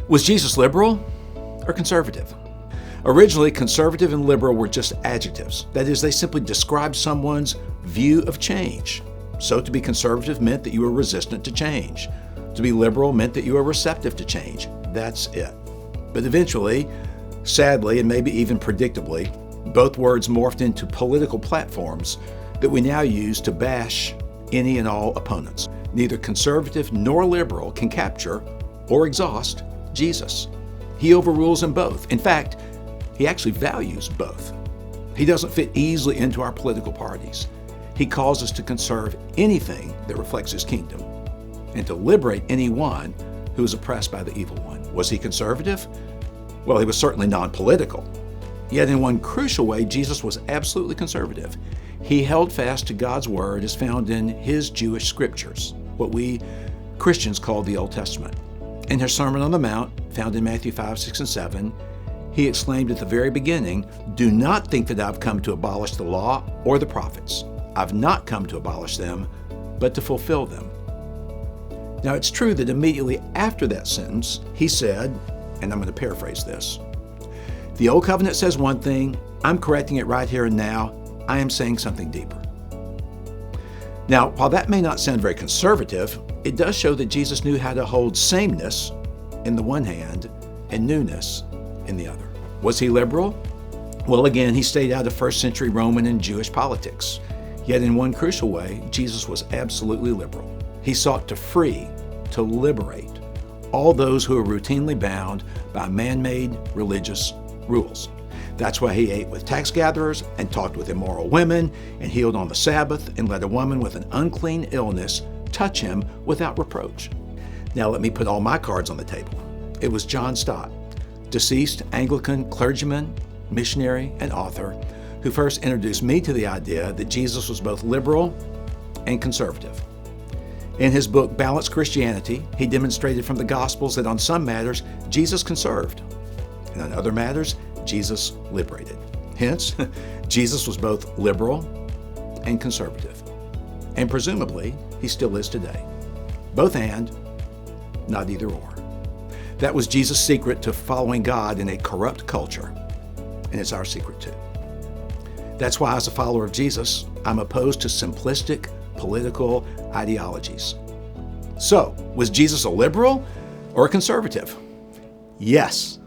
Was Jesus liberal or conservative? Originally, conservative and liberal were just adjectives. That is, they simply described someone's view of change. So to be conservative meant that you were resistant to change. To be liberal meant that you were receptive to change. That's it. But eventually, sadly, and maybe even predictably, both words morphed into political platforms that we now use to bash any and all opponents. Neither conservative nor liberal can capture or exhaust Jesus. He overrules them both. In fact, he actually values both. He doesn't fit easily into our political parties. He calls us to conserve anything that reflects his kingdom and to liberate anyone who is oppressed by the evil one. Was he conservative? Well, he was certainly non-political. Yet in one crucial way, Jesus was absolutely conservative. He held fast to God's word as found in his Jewish scriptures, what we Christians call the Old Testament. In his Sermon on the Mount, found in Matthew 5, 6, and 7, he exclaimed at the very beginning, "Do not think that I've come to abolish the law or the prophets. I've not come to abolish them, but to fulfill them." Now, it's true that immediately after that sentence, he said, and I'm going to paraphrase this, "The Old Covenant says one thing, I'm correcting it right here and now. I am saying something deeper." Now, while that may not sound very conservative, it does show that Jesus knew how to hold sameness in the one hand and newness in the other. Was he liberal? Well, again, he stayed out of first century Roman and Jewish politics. Yet in one crucial way, Jesus was absolutely liberal. He sought to free, to liberate all those who are routinely bound by man-made religious rules. That's why he ate with tax gatherers and talked with immoral women and healed on the Sabbath and let a woman with an unclean illness touch him without reproach. Now let me put all my cards on the table. It was John Stott, deceased Anglican clergyman, missionary, and author, who first introduced me to the idea that Jesus was both liberal and conservative. In his book, Balanced Christianity, he demonstrated from the Gospels that on some matters, Jesus conserved, and on other matters, Jesus liberated. Hence, Jesus was both liberal and conservative. And presumably, he still is today. Both and, not either or. That was Jesus' secret to following God in a corrupt culture, and it's our secret too. That's why, as a follower of Jesus, I'm opposed to simplistic political ideologies. So, was Jesus a liberal or a conservative? Yes.